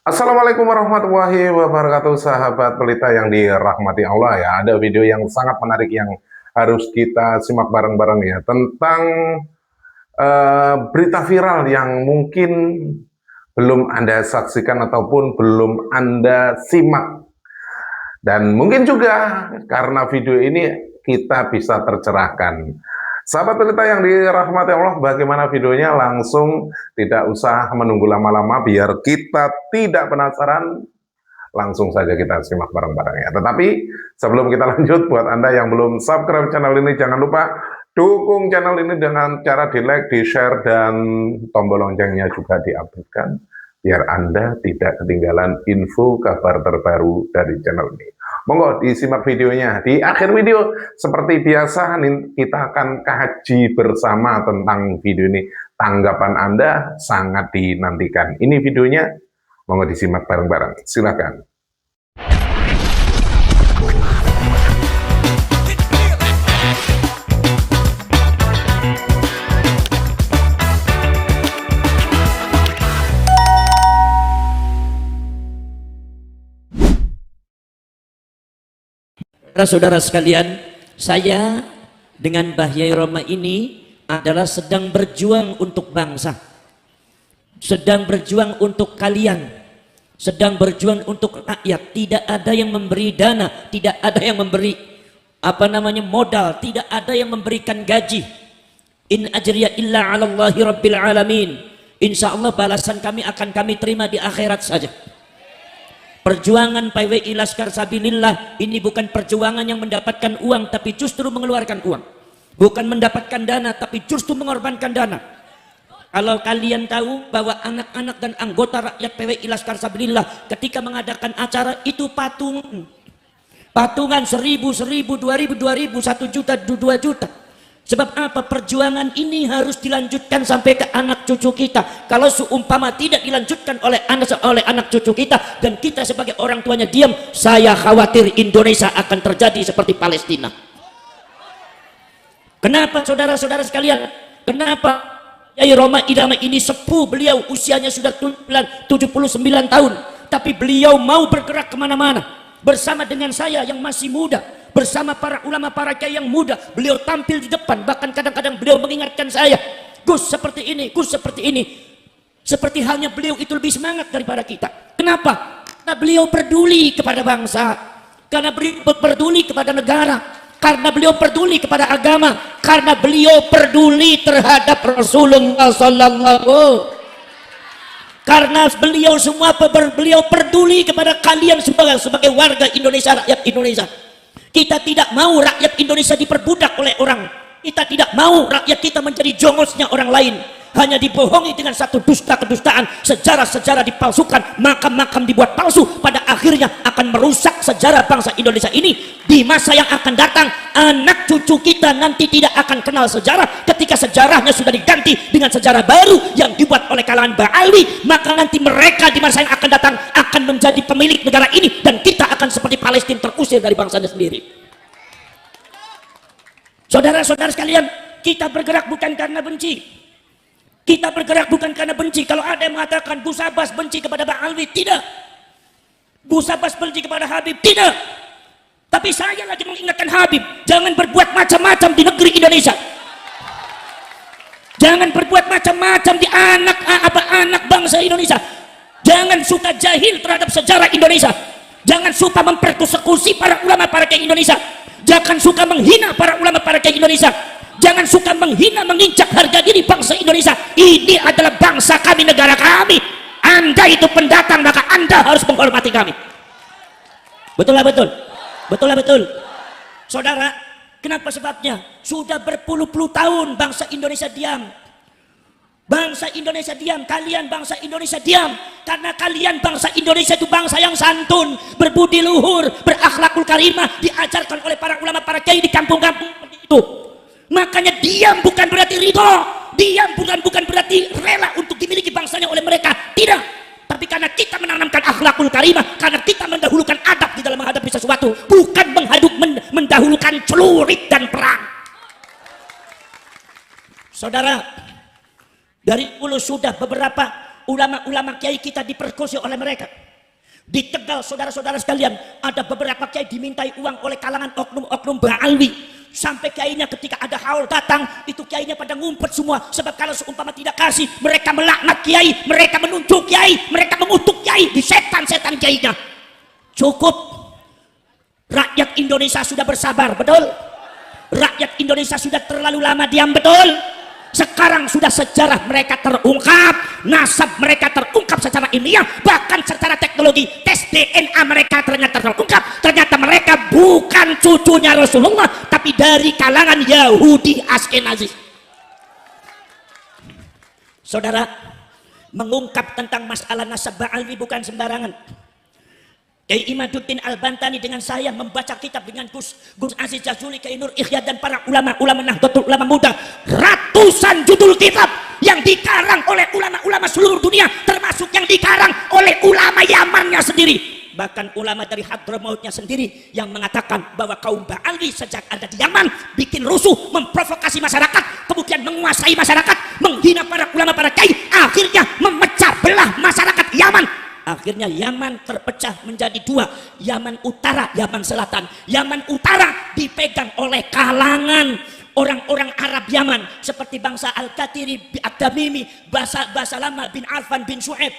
Assalamualaikum warahmatullahi wabarakatuh, sahabat pelita yang dirahmati Allah ya. Ada video yang sangat menarik yang harus kita simak bareng-bareng ya, tentang berita viral yang mungkin belum Anda saksikan ataupun belum Anda simak. Dan mungkin juga karena video ini kita bisa tercerahkan. Sahabat pelita yang dirahmati Allah, bagaimana videonya? Langsung, tidak usah menunggu lama-lama biar kita tidak penasaran. Langsung saja kita simak bareng-bareng ya. Tetapi sebelum kita lanjut, buat Anda yang belum subscribe channel ini, jangan lupa dukung channel ini dengan cara di like, di share, dan tombol loncengnya juga diaktifkan biar Anda tidak ketinggalan info kabar terbaru dari channel ini. Monggo disimak videonya. Di akhir video seperti biasa kita akan kaji bersama tentang video ini. Tanggapan Anda sangat dinantikan. Ini videonya, monggo disimak bareng-bareng. Silakan. Saudara sekalian, saya dengan Mbah Yai Roma ini adalah sedang berjuang untuk bangsa, sedang berjuang untuk kalian, sedang berjuang untuk rakyat. Tidak ada yang memberi dana, tidak ada yang memberi modal, tidak ada yang memberikan gaji. In ajriya illa 'alallahi rabbil alamin. Insya Allah balasan kami akan kami terima di akhirat saja. Perjuangan PWI Laskar Sabilillah ini bukan perjuangan yang mendapatkan uang, tapi justru mengeluarkan uang. Bukan mendapatkan dana, tapi justru mengorbankan dana. Kalau kalian tahu bahwa anak-anak dan anggota rakyat PWI Laskar Sabilillah ketika mengadakan acara itu patungan 1.000, 2.000, 1 juta, 2 juta. Sebab apa? Perjuangan ini harus dilanjutkan sampai ke anak cucu kita. Kalau seumpama tidak dilanjutkan oleh anak cucu kita dan kita sebagai orang tuanya diam, saya khawatir Indonesia akan terjadi seperti Palestina. Kenapa saudara-saudara sekalian? Kenapa Yai Roma Idama ini sepuh, beliau usianya sudah 79 tahun, tapi beliau mau bergerak kemana-mana bersama dengan saya yang masih muda, bersama para ulama, para kiai yang muda. Beliau tampil di depan, bahkan kadang-kadang beliau mengingatkan saya, Gus seperti ini, Gus seperti ini. Seperti halnya beliau itu lebih semangat daripada kita. Kenapa? Karena beliau peduli kepada bangsa, karena beliau peduli kepada negara, karena beliau peduli kepada agama, karena beliau peduli terhadap Rasulullah Sallallahu. Karena beliau semua beliau peduli kepada kalian sebagai warga Indonesia, rakyat Indonesia. Kita tidak mau rakyat Indonesia diperbudak oleh orang. Kita tidak mau rakyat kita menjadi jongosnya orang lain, hanya dibohongi dengan satu dusta-kedustaan, sejarah-sejarah dipalsukan, makam-makam dibuat palsu. Pada akhirnya akan merusak sejarah bangsa Indonesia ini. Di masa yang akan datang, anak cucu kita nanti tidak akan kenal sejarah. Ketika sejarahnya sudah diganti dengan sejarah baru yang dibuat oleh kalangan Ba'alwi, maka nanti mereka di masa yang akan datang akan menjadi pemilik negara ini, dan kita akan seperti Palestina terusir dari bangsanya sendiri. Saudara-saudara sekalian, kita bergerak bukan karena benci. Kita bergerak bukan karena benci. Kalau ada yang mengatakan Gus Abbas benci kepada Ba'alwi, tidak. Gus Abbas benci kepada Habib, tidak. Tapi saya lagi mengingatkan Habib, jangan berbuat macam-macam di negeri Indonesia. Jangan berbuat macam-macam di anak bangsa Indonesia. Jangan suka jahil terhadap sejarah Indonesia. Jangan suka mempersekusi para ulama, para kiai Indonesia. Jangan suka menghina para ulama, para kiai Indonesia. Jangan suka menghina, menginjak harga diri bangsa Indonesia. Ini adalah bangsa kami, negara kami. Anda itu pendatang, maka Anda harus menghormati kami. Betul lah betul. Betul lah betul. Saudara, kenapa sebabnya? Sudah berpuluh-puluh tahun bangsa Indonesia diam. Bangsa Indonesia diam, kalian bangsa Indonesia diam. Karena kalian bangsa Indonesia itu bangsa yang santun, berbudi luhur, berakhlakul karimah, diajarkan oleh para ulama, para kiai di kampung-kampung itu. Makanya diam bukan berarti ridho, diam bukan berarti rela untuk dimiliki bangsanya oleh mereka, tidak. Tapi karena kita menanamkan akhlakul karimah, karena kita mendahulukan adab di dalam menghadapi sesuatu, bukan mendahulukan celurit dan perang. Saudara, dari dulu sudah beberapa ulama-ulama kiai kita diperkosa oleh mereka. Di Tegal, saudara-saudara sekalian, ada beberapa kiai dimintai uang oleh kalangan oknum-oknum Ba'alwi. Sampai kiainya ketika ada haul datang, itu kiainya pada ngumpet semua. Sebab kalau seumpama tidak kasih, mereka melaknat kiai, mereka menunjuk kiai, mereka mengutuk kiai, di setan-setan kiainya. Cukup. Rakyat Indonesia sudah bersabar, betul? Rakyat Indonesia sudah terlalu lama diam, betul? Sekarang sudah sejarah mereka terungkap, nasab mereka terungkap secara ilmiah, bahkan secara teknologi tes DNA mereka ternyata terungkap. Ternyata mereka bukan cucunya Rasulullah, tapi dari kalangan Yahudi Askenazi. Saudara, mengungkap tentang masalah nasab Ba'alwi bukan sembarangan. Kiai Imaduddin Al-Bantani dengan saya membaca kitab dengan Gus Aziz Jazuli, Kiai Nur Ikhya dan para ulama-ulama Nahdlatul Ulama muda, ratusan judul kitab yang dikarang oleh ulama-ulama seluruh dunia, termasuk yang dikarang oleh ulama Yamannya sendiri, bahkan ulama dari Hadramautnya sendiri yang mengatakan bahwa kaum Ba'alwi sejak ada di Yaman bikin rusuh, memprovokasi masyarakat, kemudian menguasai masyarakat, menghina para ulama, para kiai, akhirnya memecah belah masyarakat Yaman. Akhirnya Yaman terpecah menjadi dua, Yaman Utara, Yaman Selatan. Yaman Utara dipegang oleh kalangan orang-orang Arab Yaman seperti bangsa Al-Qatiri, Ad-Damimi, Basa Lama bin Alfan bin Su'aib,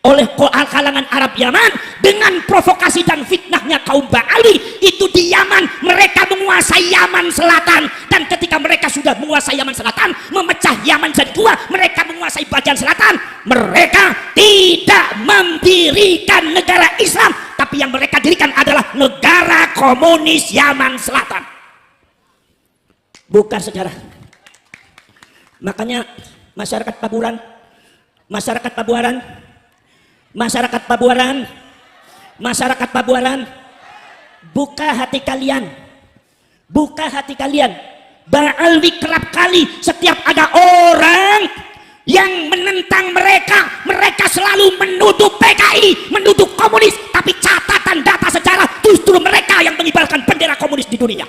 oleh kalangan Arab Yaman dengan provokasi dan fitnahnya kaum Ba'alwi itu di Yaman. Mereka menguasai Yaman Selatan, dan ketika mereka sudah menguasai Yaman Selatan, memecah Yaman jadi dua, mereka menguasai bagian selatan. Mereka tidak mendirikan negara Islam, tapi yang mereka dirikan adalah negara komunis Yaman Selatan. Bukan sejarah. Makanya masyarakat Pabuaran, buka hati kalian, Ba'alwi kerap kali setiap ada orang yang menentang mereka selalu menuduh PKI, menuduh komunis, tapi catatan data sejarah justru mereka yang mengibarkan bendera komunis di dunia.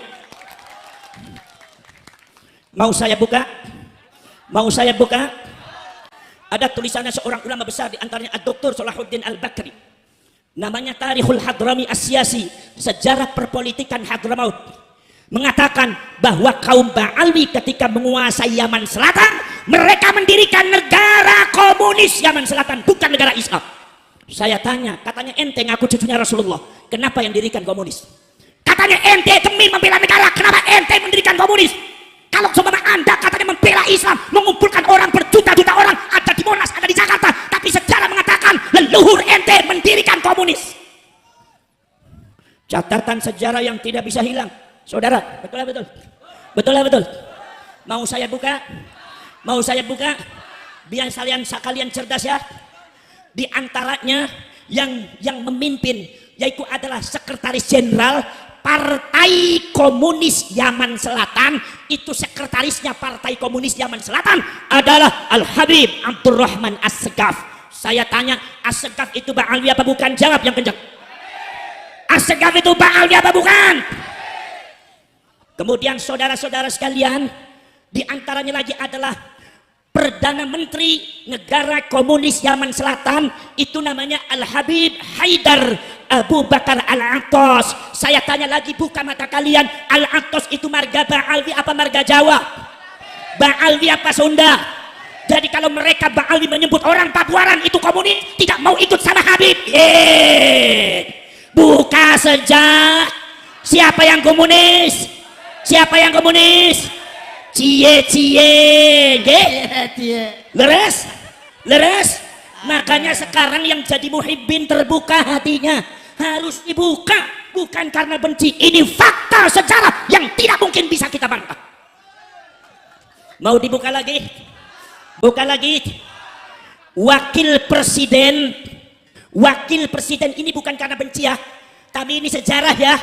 Mau saya buka? Ada tulisannya seorang ulama besar, di antaranya Dr. Salahuddin Al-Bakri. Namanya Tarikhul Hadrami As-Siyasi, sejarah perpolitikan Hadramaut. Mengatakan bahwa kaum Ba'alwi ketika menguasai Yaman Selatan, mereka mendirikan negara komunis Yaman Selatan, bukan negara Islam. Saya tanya, katanya ente ngaku cucunya Rasulullah, kenapa yang dirikan komunis? Katanya ente demi membela negara, kenapa ente mendirikan komunis? Kalau coba Anda katanya membela Islam, mengumpulkan orang berjuta-juta orang, ada di Monas, ada di Jakarta, tapi sejarah mengatakan leluhur ente mendirikan komunis. Catatan sejarah yang tidak bisa hilang, saudara. Betul. Mau saya buka? Biar kalian cerdas ya. Di antaranya yang memimpin yaitu adalah Sekretaris Jenderal Partai Komunis Yaman Selatan. Itu sekretarisnya Partai Komunis Yaman Selatan adalah Al-Habib Abdurrahman As-Segaf. Saya tanya, As-Segaf itu Ba'alwi apa bukan? Jawab yang kencang. As-Segaf itu Ba'alwi apa bukan? Kemudian saudara-saudara sekalian, di antaranya lagi adalah Perdana Menteri Negara Komunis Yaman Selatan, itu namanya Al-Habib Haidar Abu Bakar Al-Attas. Saya tanya lagi, buka mata kalian, Al-Attas itu marga Ba'alwi apa marga Jawa? Ba'alwi apa Sunda? Jadi kalau mereka Ba'alwi menyebut orang Pabuaran itu komunis, tidak mau ikut sama Habib. Buka sejak. Siapa yang komunis? Cie, leres. Makanya sekarang yang jadi muhibbin terbuka hatinya, harus dibuka, bukan karena benci. Ini fakta sejarah yang tidak mungkin bisa kita bantah. Mau dibuka lagi? Buka lagi. Wakil presiden ini bukan karena benci ya, tapi ini sejarah ya.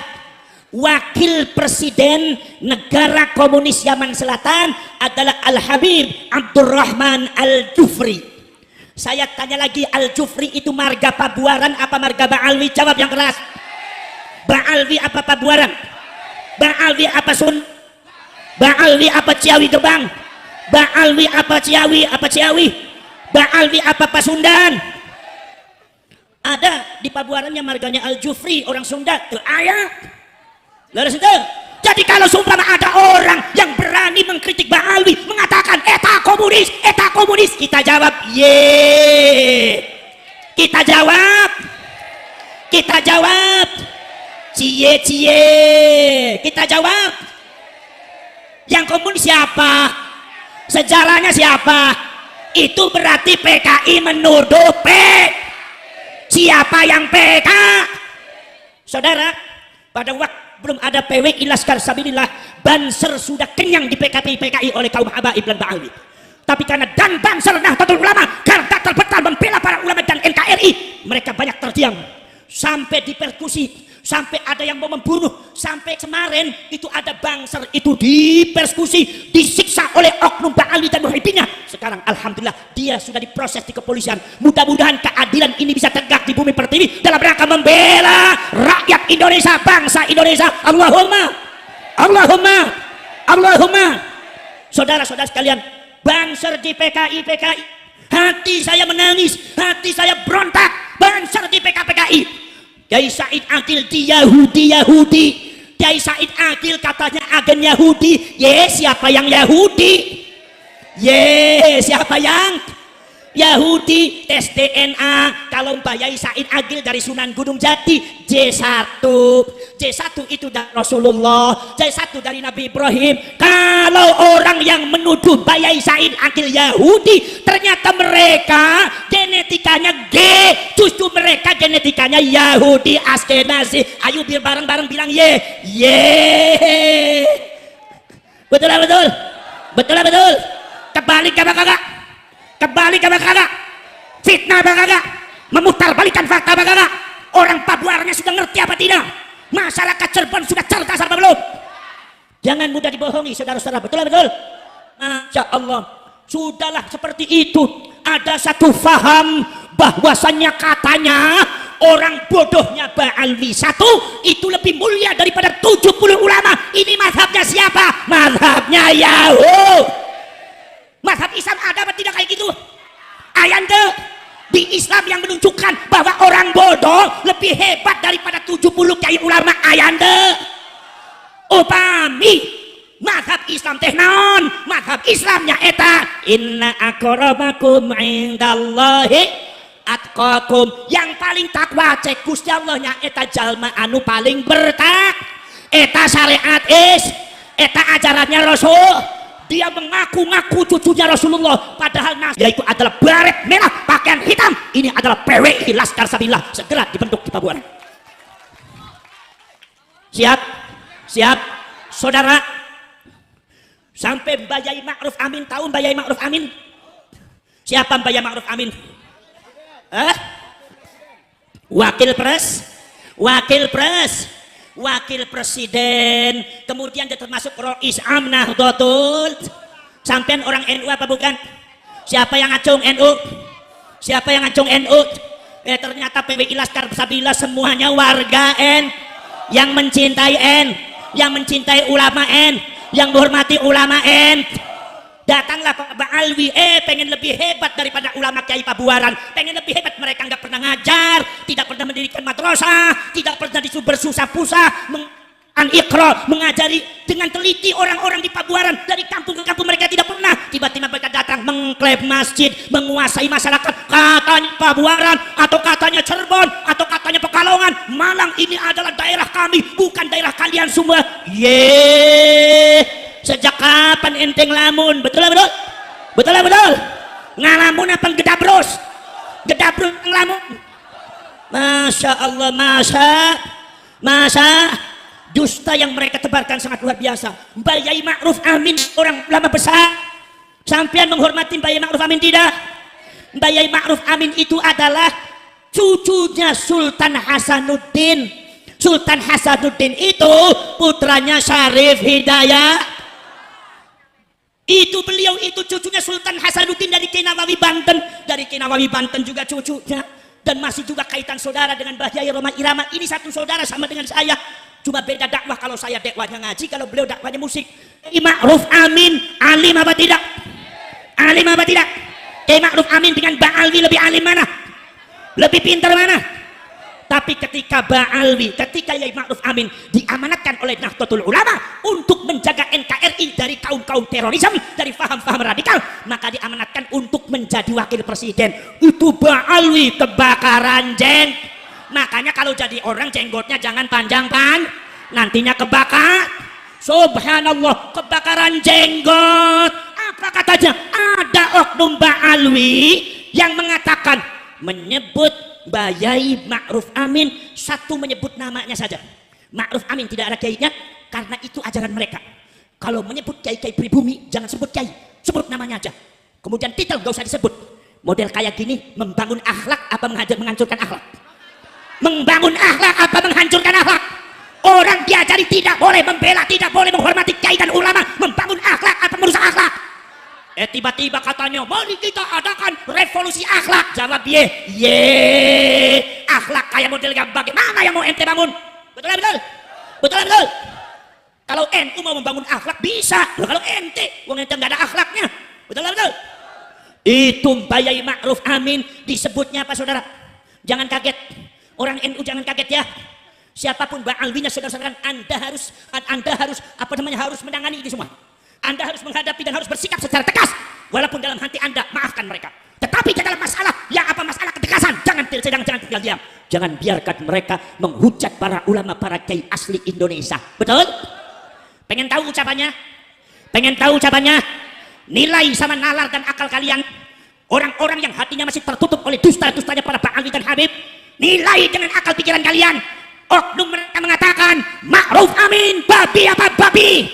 Wakil Presiden Negara Komunis Yaman Selatan adalah Al-Habib Abdurrahman Al-Jufri. Saya tanya lagi, Al-Jufri itu marga Pabuaran apa marga Ba'alwi? Jawab yang keras. Ba'alwi apa Pabuaran? Ba'alwi apa Sun? Ba'alwi apa Ciawi Gebang? Ba'alwi apa Ciawi? Mbak Alwi apa Pasundan? Ada di Pabuarannya marganya Al Jufri, orang Sunda tuh ayah. Lalu itu. Jadi kalau sumpah ada orang yang berani mengkritik Mbak Alwi, mengatakan eta komunis, kita jawab ye. Kita jawab cie. Kita jawab. Yang komunis siapa? Sejarahnya siapa? Itu berarti PKI menuduh siapa yang PK? Saudara, pada waktu belum ada PWI Laskar Sabilillah, Banser sudah kenyang di PKI oleh kaum habaib dan Mbak Alwi. Tapi karena dan Banser Nahdlatul Ulama garda terbetal membela para ulama dan NKRI, mereka banyak terdiam sampai dipersekusi, sampai ada yang mau membunuh, sampai kemarin itu ada Banser itu dipersekusi, disiksa oleh oknum Mbak Alwi dan muhibinnya. Sekarang alhamdulillah dia sudah diproses di kepolisian. Mudah-mudahan keadilan ini bisa tegak di bumi pertiwi dalam rangka membela rakyat Indonesia, bangsa Indonesia. Allahumma. Saudara-saudara sekalian, Banser di PKI, hati saya menangis, hati saya berontak. Banser di PKI. Kiai Said Akil di Yahudi. Kiai Said Akil katanya agen Yahudi. Siapa yang Yahudi? Siapa yang Yahudi? Tes DNA. Kalau Mbak Yai Said Agil dari Sunan Gunung Jati J1 itu dari Rasulullah, J1 dari Nabi Ibrahim. Kalau orang yang menuduh Mbak Yai Said Agil Yahudi, ternyata mereka genetikanya G, justru mereka genetikanya Yahudi Askenazi. Ayo biar bareng-bareng bilang ye. Betul. Kebalik apa kagak? Fitnah apa kagak? Memutar balikan fakta apa kagak? Orang Pabuarannya sudah ngerti apa tidak? Masyarakat Cirebon sudah cerdas apa belum? Jangan mudah dibohongi saudara-saudara. Betul. Masya Allah, sudahlah seperti itu. Ada satu faham bahwasannya katanya orang bodohnya Mbak Alwi satu itu lebih mulia daripada 70 ulama. Ini mazhabnya siapa? Mazhabnya Yahudi. Mazhab Islam ada apa tidak kayak gitu? Ayande di Islam yang menunjukkan bahwa orang bodoh lebih hebat daripada 70 kiai ulama. Ayande upami mazhab Islam teh naon? Mazhab Islamnya eta inna akramakum indallahi atqakum. Yang paling takwa cek Gusti Allahnya eta jalma anu paling bertak. Eta syariat eta ajarannya Rasul. Dia mengaku-ngaku cucunya Rasulullah, padahal nasibnya itu adalah baret merah, pakaian hitam. Ini adalah PWI Laskar Sabilillah, segera dibentuk di Pabuaran. Siap, saudara. Sampai Mbak Yai Ma'ruf Amin, tahu Mbak Yai Ma'ruf Amin? Siapa Mbak Yai Ma'ruf Amin? Wakil presiden, kemudian dia termasuk Rois Nahdlatul. Sampean orang NU apa bukan? Siapa yang ngacung NU? Ternyata PWI Laskar Sabilillah semuanya warga yang mencintai yang mencintai ulama yang menghormati ulama Datanglah Pak Alwi, pengen lebih hebat daripada ulama Kiai Pabuaran, pengen lebih hebat. Mereka nggak pernah ngajar, tidak pernah mendirikan madrasah, tidak pernah disuruh bersusah-pusah Iqra, mengajari dengan teliti orang-orang di Pabuaran dari kampung ke kampung. Mereka tidak pernah. Tiba-tiba mereka datang mengklaim masjid, menguasai masyarakat. Katanya Pabuaran atau katanya Cirebon atau katanya Pekalongan, Malang ini adalah daerah kami, bukan daerah kalian semua. Sejak kapan enteng lamun? Betul. Ngalamun apa gedabros ngelamun? Masya Allah, masa dusta yang mereka tebarkan sangat luar biasa. Mbak Yai Ma'ruf Amin orang ulama besar. Sampean menghormati Mbak Yai Ma'ruf Amin tidak? Mbak Yai Ma'ruf Amin itu adalah cucunya Sultan Hasanuddin. Sultan Hasanuddin itu putranya Syarif Hidayat. Itu beliau itu cucunya Sultan Hasanuddin dari Kinawawi Banten. Dari Kinawawi Banten juga cucunya. Dan masih juga kaitan saudara dengan Mbah Yai Roma Irama. Ini satu saudara sama dengan saya. Cuma beda dakwah, kalau saya dakwahnya ngaji, kalau beliau dakwahnya musik. Ma'ruf Amin alim apa tidak? Kiai Ma'ruf Amin dengan Ba'alwi lebih alim mana? Lebih pintar mana? Tapi ketika ketika Kiai Ma'ruf Amin diamanatkan oleh Nahdlatul Ulama untuk menjaga NKRI dari kaum-kaum terorisme, dari faham-faham radikal, maka diamanatkan untuk menjadi wakil presiden. Itu Ba'alwi kebakaran Makanya kalau jadi orang jenggotnya jangan panjang nantinya kebakar. Subhanallah, kebakaran jenggot. Apa katanya? Ada oknum Ba'alwi yang mengatakan, menyebut Yai Ma'ruf Amin, satu menyebut namanya saja. Ma'ruf Amin tidak ada kiainya, karena itu ajaran mereka. Kalau menyebut kiai-kiai pribumi, jangan sebut kiai, sebut namanya aja. Kemudian titel gak usah disebut. Model kayak gini membangun akhlak apa menghancurkan akhlak? Membangun akhlak apa menghancurkan akhlak? Orang diajari tidak boleh membela, tidak boleh menghormati kiai dan ulama. Membangun akhlak apa merusak akhlak? Tiba-tiba katanya, mari kita adakan revolusi akhlak. Jawab ye, akhlak kayak model yang bagaimana yang mau ente bangun? Betul betul, betul betul. Kalau NU mau membangun akhlak bisa, kalau ente nggak ada akhlaknya, betul betul. Itu Yai Ma'ruf Amin disebutnya apa saudara? Jangan kaget. Orang NU jangan kaget ya. Siapapun Ba'alwinya saudara-saudara, Anda harus harus menangani ini semua. Anda harus menghadapi dan harus bersikap secara tegas. Walaupun dalam hati Anda maafkan mereka. Tetapi dalam masalah masalah ketegasan, jangan tinggal diam. Jangan biarkan mereka menghujat para ulama, para kiai asli Indonesia. Betul? Pengen tahu ucapannya? Nilai sama nalar dan akal kalian, orang-orang yang hatinya masih tertutup oleh dusta-dustanya para Ba'alwi dan Habib, nilai dengan akal pikiran kalian. Oknum mereka mengatakan Ma'ruf Amin babi apa babi.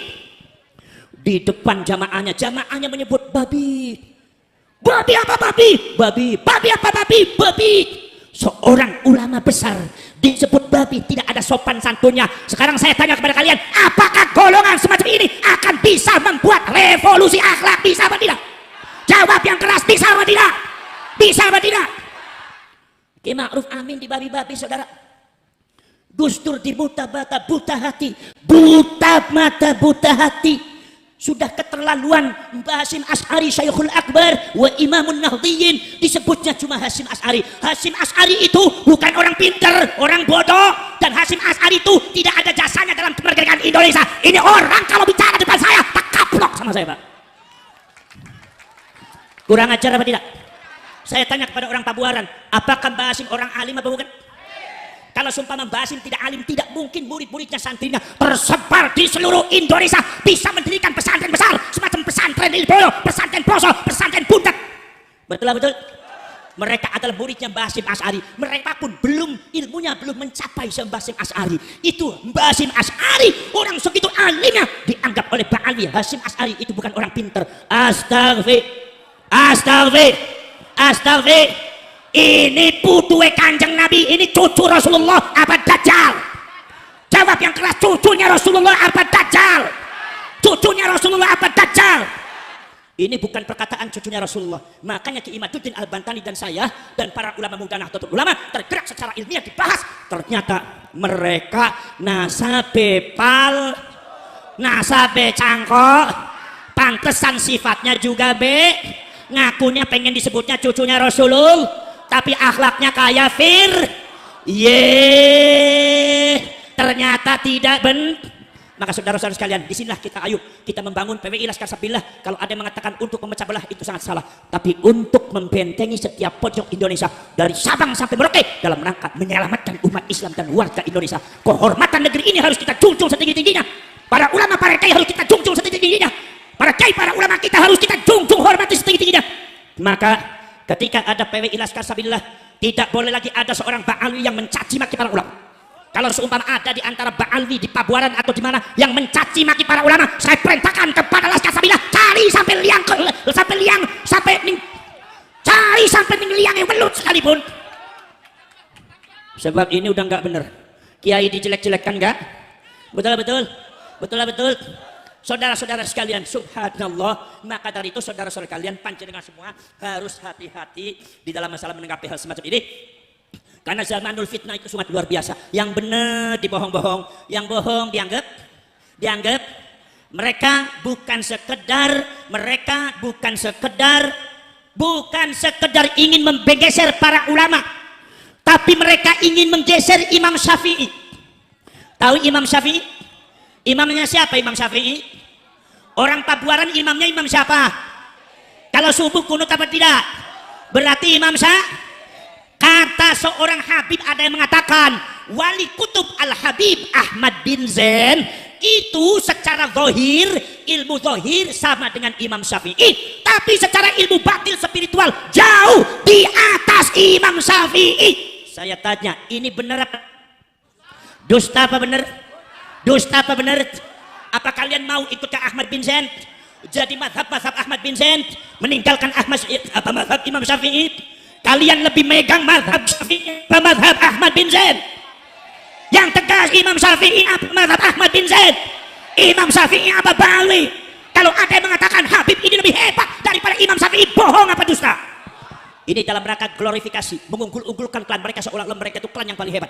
Di depan jamaahnya menyebut babi. Babi apa babi? Babi apa babi? Seorang ulama besar disebut babi, tidak ada sopan santunnya. Sekarang saya tanya kepada kalian, apakah golongan semacam ini akan bisa membuat revolusi akhlak? Bisa apa tidak? Jawab yang keras, bisa apa tidak? Bisa apa tidak? Kiai Ma'ruf Amin di babi-babi saudara. Gus Dur di buta mata buta hati. Buta mata buta hati. Sudah keterlaluan. Mbah Hasyim Asy'ari Syekhul Akbar wa Imamun Nahdliyin, disebutnya cuma Hasyim Asy'ari. Hasyim Asy'ari itu bukan orang pintar, orang bodoh. Dan Hasyim Asy'ari itu tidak ada jasanya dalam kemerdekaan Indonesia. Ini orang kalau bicara depan saya tak kaplok sama saya, Pak. Kurang ajar apa tidak? Saya tanya kepada orang Pabuaran, apakah Mbah Hasyim orang alim apa bukan? Kalau sumpah Mbah Hasyim tidak alim, tidak mungkin murid-muridnya, santrinya tersebar di seluruh Indonesia bisa mendirikan pesantren besar semacam pesantren Ilboyo, pesantren Poso, pesantren Buntet. Betul? Mereka adalah muridnya Mbah Hasyim Asy'ari. Mereka pun ilmunya belum mencapai Mbah Hasyim Asy'ari. Itu Mbah Hasyim Asy'ari, orang segitu alimnya dianggap oleh Ba'alwi. Hasyim Asy'ari itu bukan orang pintar. Astagfir. Ini putuwe Kanjeng Nabi, ini cucu Rasulullah apa Dajjal? Jawab yang keras, cucunya Rasulullah apa Dajjal? Cucunya Rasulullah apa Dajjal? Ini bukan perkataan cucunya Rasulullah. Makanya Ki Imaduddin Al-Bantani dan saya dan para ulama muda Nahdlatul Ulama tergerak secara ilmiah dibahas. Ternyata mereka nasabe cangkok, pantesan sifatnya juga ngakunya pengen disebutnya cucunya Rasulullah, tapi akhlaknya kayak ternyata tidak Maka saudara-saudara sekalian, disinilah kita membangun PWI Laskar Sabillah. Kalau ada yang mengatakan untuk memecah belah, itu sangat salah. Tapi untuk membentengi setiap pojok Indonesia dari Sabang sampai Merauke dalam rangka menyelamatkan umat Islam dan warga Indonesia. Kehormatan negeri ini harus kita junjung setinggi-tingginya. Para ulama, para kiai harus kita junjung setinggi-tingginya. Para kiai, para ulama kita harus kita junjung hormati setinggi-tingginya. Maka ketika ada PWI Laskar Sabillah, tidak boleh lagi ada seorang Ba'alwi yang mencaci maki para ulama. Kalau seumpama ada di antara Ba'alwi di Pabuaran atau di mana yang mencaci maki para ulama, saya perintahkan kepada Laskar Sabillah, cari sampai liang yang belut sekalipun. Sebab ini udah nggak benar. Kiai dijelek-jelekkan nggak? Betul. Saudara-saudara sekalian, subhanallah. Maka dari itu saudara-saudara kalian, panjenengan semua harus hati-hati di dalam masalah menanggapi hal semacam ini. Karena zamanul fitnah itu sangat luar biasa. Yang benar dibohong-bohong, yang bohong dianggap. Mereka bukan sekedar bukan sekedar ingin menggeser para ulama, tapi mereka ingin menggeser Imam Syafi'i. Tahu Imam Syafi'i? Imamnya siapa Imam Syafi'i? Orang Pabuaran imamnya imam siapa? Kalau subuh kunut apa tidak? Berarti Imam Syafi'i. Kata seorang Habib, ada yang mengatakan Wali Kutub Al-Habib Ahmad bin Zain itu secara zahir, ilmu zahir sama dengan Imam Syafi'i, tapi secara ilmu batin spiritual jauh di atas Imam Syafi'i. Saya tanya, ini benar apa? Dusta apa benar? Dusta apa benar? Apa kalian mau ikut ke Ahmad bin Zain? Jadi mazhab Ahmad bin Zain, meninggalkan mazhab Imam Syafi'i? Kalian lebih megang mazhab Syafi'i apa mazhab Ahmad bin Zain? Yang tegas Imam Syafi'i apa mazhab Ahmad bin Zain? Imam Syafi'i apa Bali? Kalau ada yang mengatakan Habib ini lebih hebat daripada Imam Syafi'i, bohong apa dusta? Ini dalam rangka glorifikasi, mengunggul-unggulkan klan mereka seolah-olah mereka itu klan yang paling hebat.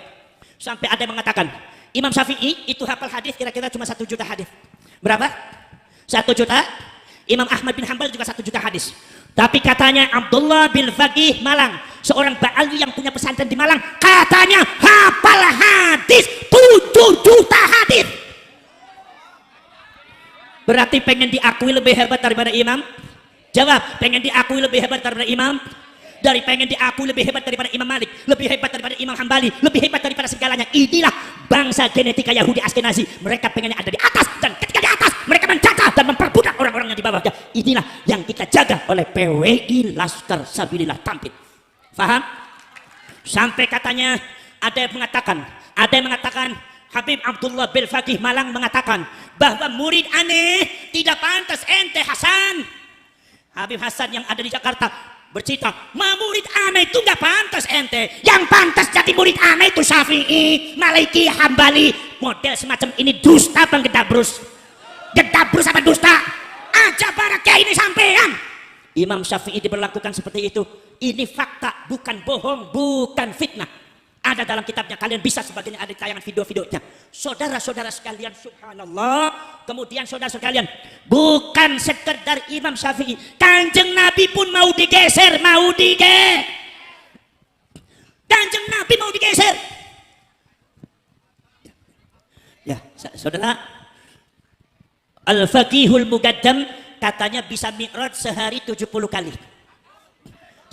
Sampai ada yang mengatakan Imam Syafi'i itu hafal hadis kira-kira cuma 1 juta hadis. Berapa? 1 juta. Imam Ahmad bin Hanbal juga 1 juta hadis. Tapi katanya Abdullah bin Faqih Malang, seorang ba'alwi yang punya pesantren di Malang, katanya hafal hadis 7 juta hadis. Berarti pengen diakui lebih hebat daripada imam? Jawab, pengen diakui lebih hebat daripada imam? Dari pengen diakui lebih hebat daripada Imam Malik, lebih hebat daripada Imam Hambali, lebih hebat daripada segalanya. Inilah bangsa genetika Yahudi Askenazi. Mereka pengennya ada di atas, dan ketika di atas mereka mencacah dan memperbudak orang-orang yang di bawahnya. Inilah yang kita jaga oleh PWI Laskar Sabilillah Tampit. Faham? Sampai katanya ada yang mengatakan Habib Abdullah bin Faqih Malang mengatakan bahwa murid aneh tidak pantas ente Hasan. Habib Hasan yang ada di Jakarta bercerita, murid aneh itu nggak pantas ente, yang pantas jadi murid aneh itu Syafi'i, Maliki, Hambali. Model semacam ini dusta bang gedabrus. Gedabrus apa dusta? Aja barakah ini sampean. Imam Syafi'i diberlakukan seperti itu. Ini fakta, bukan bohong, bukan fitnah. Ada dalam kitabnya, kalian bisa sebagainya, ada di tayangan video-videonya. Saudara-saudara sekalian, subhanallah. Kemudian saudara sekalian, bukan sekedar Imam Syafi'i, Kanjeng Nabi pun mau digeser, Kanjeng Nabi mau digeser. Ya, saudara, Al-Faqihul Muqaddam katanya bisa mi'raj sehari 70 kali.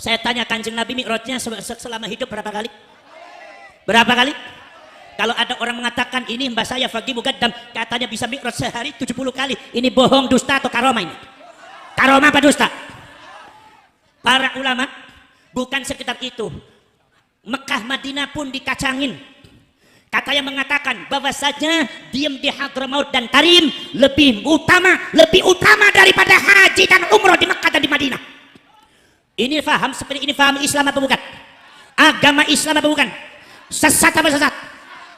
Saya tanya, Kanjeng Nabi mi'rajnya selama hidup berapa kali? Berapa kali? Kalau ada orang mengatakan ini mbah saya Faqih Muqaddam katanya bisa mi'raj sehari 70 kali, ini bohong, dusta atau karomah ini? Karomah apa dusta? Para ulama bukan sekitar itu, Mekah Madinah pun dikacangin. Katanya mengatakan bahwasanya diem di Hadramaut dan Tarim lebih utama daripada haji dan umroh di Mekah dan di Madinah. Ini faham seperti ini, faham Islam apa bukan? Agama Islam apa bukan? Sesat apa sesat?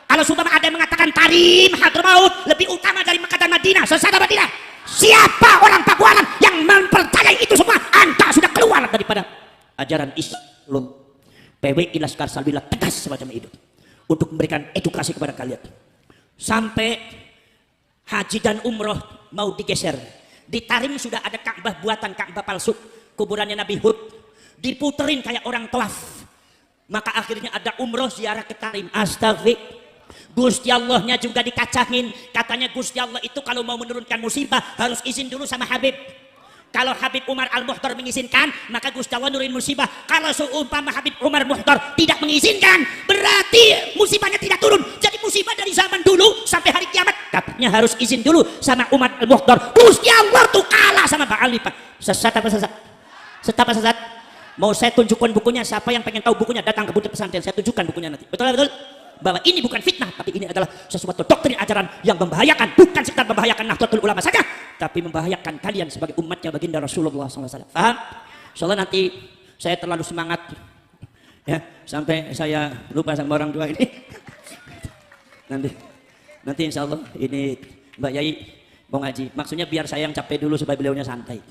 Kalau sudah ada yang mengatakan Tarim, Hadramaut lebih utama dari Mekah dan Madinah, sesat apa tidak? Siapa orang Pakualan yang mempercayai itu semua? Anda sudah keluar daripada ajaran Islam. PWI Laskar Sabilillah tegas semacam itu untuk memberikan edukasi kepada kalian. Sampai haji dan umroh mau digeser. Di Tarim sudah ada Ka'bah buatan, Ka'bah palsu, kuburannya Nabi Hud, diputerin kayak orang tawaf. Maka akhirnya ada umroh ziarah ke Tarim. Astagfir. Gusti Allahnya juga dikacangin. Katanya Gusti Allah itu kalau mau menurunkan musibah harus izin dulu sama Habib. Kalau Habib Umar Al-Mukhtar mengizinkan, maka Gusti Allah nurunin musibah. Kalau seumpama Habib Umar Mukhtar tidak mengizinkan, berarti musibahnya tidak turun. Jadi musibah dari zaman dulu sampai hari kiamat katanya harus izin dulu sama Umar Al-Mukhtar. Gusti Allah tuh kalah sama Pak Ali, Pak. Sesat apa sesat? Sesat apa sesat? Mau saya tunjukkan bukunya, siapa yang pengen tahu bukunya datang ke Buntut Pesantren, saya tunjukkan bukunya nanti. Betul betul? Bahwa ini bukan fitnah, tapi ini adalah sesuatu doktrin ajaran yang membahayakan, bukan sekedar membahayakan Nahdlatul Ulama saja, tapi membahayakan kalian sebagai umatnya baginda Rasulullah SAW. Paham? Soalnya nanti saya terlalu semangat, ya, sampai saya lupa sama orang tua ini. Nanti insya Allah ini Mbak Yai mau ngaji. Maksudnya biar saya yang capek dulu supaya beliaunya santai.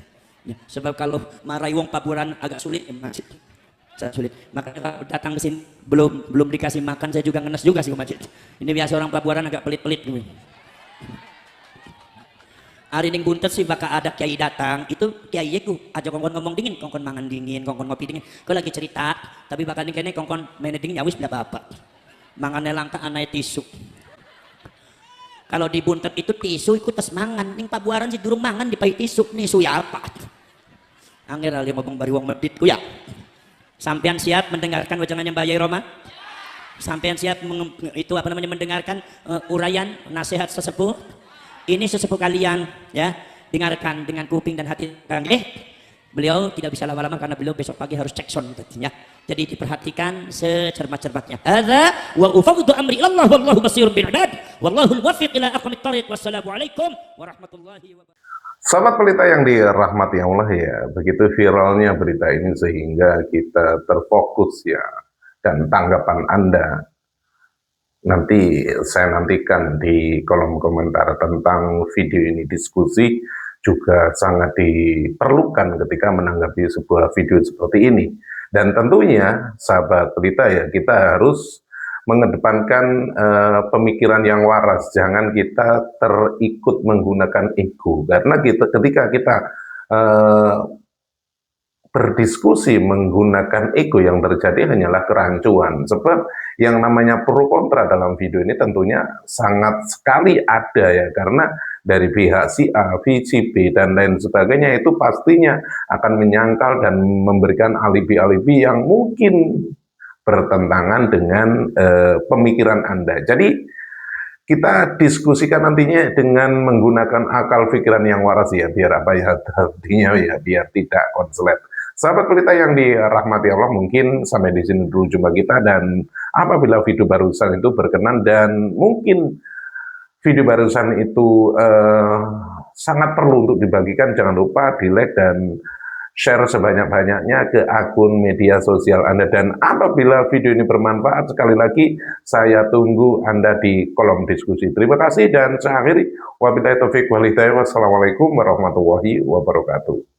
Ya, sebab kalau marahi wong Pabuaran agak sulit, sulit. Makanya kalau datang ke sini belum dikasih makan saya juga ngenes juga sih ke masjid. Ini biasa orang Pabuaran agak pelit-pelit. Hari ning buntet sih bakal ada kiai datang, itu kiai ku aja kongkon ngomong dingin, kongkon mangan dingin, kongkon ngopi dingin. Kau lagi cerita, tapi bakal ning kene kongkon main dingin nyawis bila bapak. Mangannya langka anai tisu. Kalau di buntet itu tisu ikut tes mangan, ning pabuaran sih durung mangan di pai tisu nih suya apa? Angger ali ngomong bari wong medit ku ya. Sampean siap mendengarkan wajangannya Mbak Yai Roma? Sampean siap mendengarkan uraian nasihat sesepuh? Ini sesepuh kalian ya, dengarkan dengan kuping dan hati kalian. Beliau tidak bisa lama-lama karena beliau besok pagi harus cek sound ya. Jadi diperhatikan secermat-cermatnya. Hadza wa ufawwidu amri ilallah wallahu basirun bil ibad. Wallahul muwaffiq ila aqwamit thariq. Wassalamualaikum warahmatullahi wabarakatuh. Sahabat pelita yang dirahmati Allah ya, begitu viralnya berita ini sehingga kita terfokus ya, dan tanggapan Anda nanti saya nantikan di kolom komentar tentang video ini. Diskusi juga sangat diperlukan ketika menanggapi sebuah video seperti ini. Dan tentunya sahabat pelita ya, kita harus mengedepankan pemikiran yang waras. Jangan kita terikut menggunakan ego, karena ketika kita berdiskusi menggunakan ego, yang terjadi hanyalah kerancuan. Sebab yang namanya pro kontra dalam video ini tentunya sangat sekali ada ya, karena dari pihak si A, si B, dan lain sebagainya itu pastinya akan menyangkal dan memberikan alibi-alibi yang mungkin bertentangan dengan pemikiran Anda. Jadi kita diskusikan nantinya dengan menggunakan akal pikiran yang waras ya, biar apa ya artinya ya, biar tidak konslet. Sahabat pelita yang dirahmati Allah, mungkin sampai di sini dulu jumpa kita, dan apabila video barusan itu berkenan dan mungkin video barusan itu sangat perlu untuk dibagikan, jangan lupa di like dan share sebanyak-banyaknya ke akun media sosial Anda. Dan apabila video ini bermanfaat, sekali lagi saya tunggu Anda di kolom diskusi. Terima kasih dan saya akhiri. Wabillahi taufiq wal hidayah. Wassalamualaikum warahmatullahi wabarakatuh.